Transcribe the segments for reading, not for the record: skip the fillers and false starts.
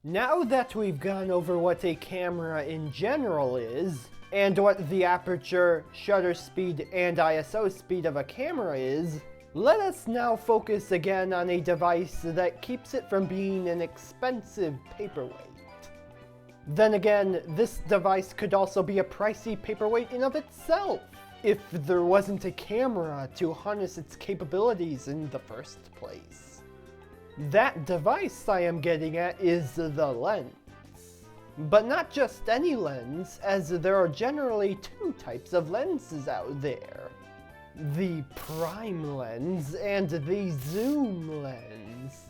Now that we've gone over what a camera in general is, and what the aperture, shutter speed, and ISO speed of a camera is, let us now focus again on a device that keeps it from being an expensive paperweight. Then again, this device could also be a pricey paperweight in of itself, if there wasn't a camera to harness its capabilities in the first place. That device I am getting at is the lens. But not just any lens, as there are generally two types of lenses out there. The prime lens and the zoom lens.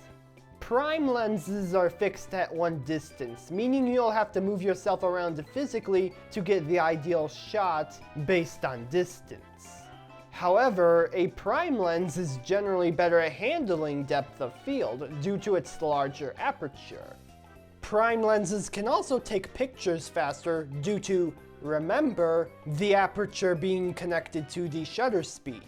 Prime lenses are fixed at one distance, meaning you'll have to move yourself around physically to get the ideal shot based on distance. However, a prime lens is generally better at handling depth of field due to its larger aperture. Prime lenses can also take pictures faster due to, remember, the aperture being connected to the shutter speed.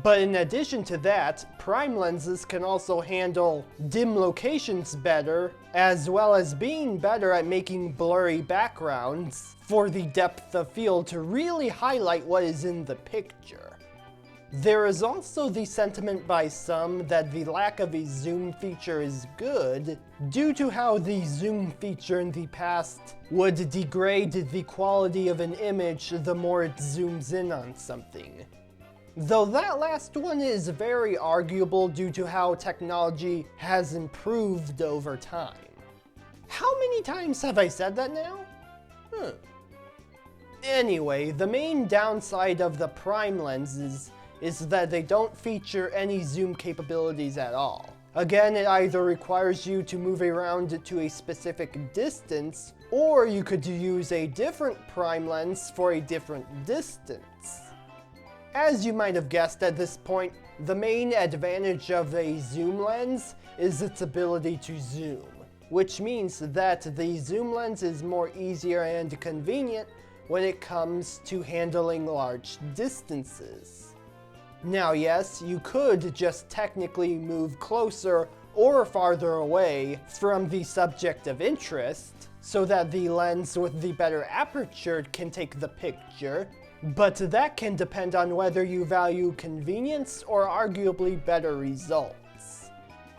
But in addition to that, prime lenses can also handle dim locations better, as well as being better at making blurry backgrounds for the depth of field to really highlight what is in the picture. There is also the sentiment by some that the lack of a zoom feature is good, due to how the zoom feature in the past would degrade the quality of an image the more it zooms in on something. Though that last one is very arguable due to how technology has improved over time. How many times have I said that now? Anyway, the main downside of the prime lenses is that they don't feature any zoom capabilities at all. Again, it either requires you to move around to a specific distance, or you could use a different prime lens for a different distance. As you might have guessed at this point, the main advantage of a zoom lens is its ability to zoom, which means that the zoom lens is more easier and convenient when it comes to handling large distances. Now yes, you could just technically move closer or farther away from the subject of interest so that the lens with the better aperture can take the picture, but that can depend on whether you value convenience or arguably better results.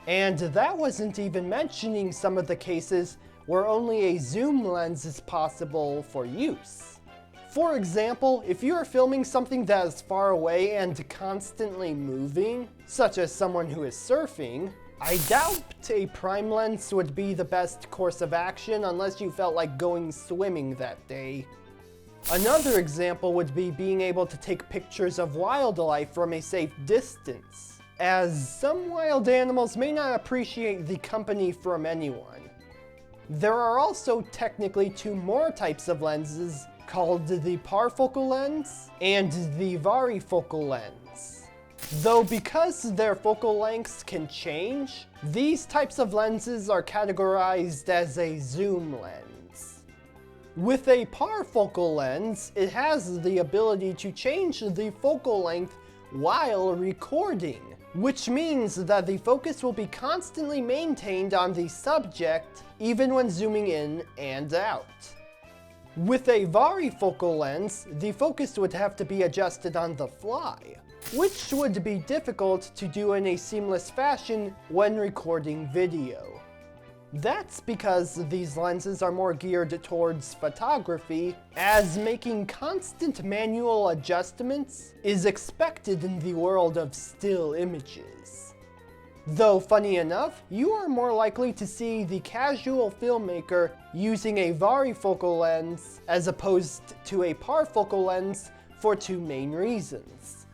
And that wasn't even mentioning some of the cases where only a zoom lens is possible for use. For example, if you are filming something that is far away and constantly moving, such as someone who is surfing, I doubt a prime lens would be the best course of action unless you felt like going swimming that day. Another example would be being able to take pictures of wildlife from a safe distance, as some wild animals may not appreciate the company from anyone. There are also technically two more types of lenses, called the parfocal lens and the varifocal lens. Though because their focal lengths can change, these types of lenses are categorized as a zoom lens. With a parfocal lens, it has the ability to change the focal length while recording, which means that the focus will be constantly maintained on the subject even when zooming in and out. With a varifocal lens, the focus would have to be adjusted on the fly, which would be difficult to do in a seamless fashion when recording video. That's because these lenses are more geared towards photography, as making constant manual adjustments is expected in the world of still images. Though funny enough, you are more likely to see the casual filmmaker using a varifocal lens as opposed to a parfocal lens for two main reasons.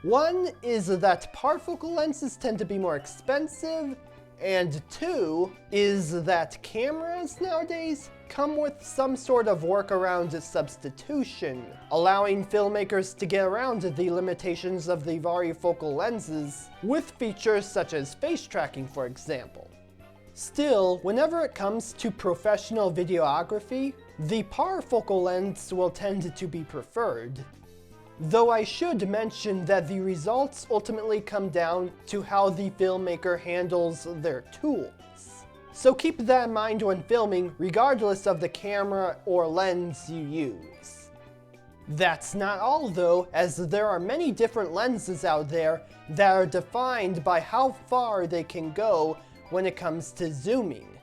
One is that parfocal lenses tend to be more expensive, and two is that cameras nowadays come with some sort of workaround substitution, allowing filmmakers to get around the limitations of the varifocal lenses with features such as face tracking, for example. Still, whenever it comes to professional videography, the parfocal lens will tend to be preferred. Though I should mention that the results ultimately come down to how the filmmaker handles their tools. So keep that in mind when filming, regardless of the camera or lens you use. That's not all though, as there are many different lenses out there that are defined by how far they can go when it comes to zooming.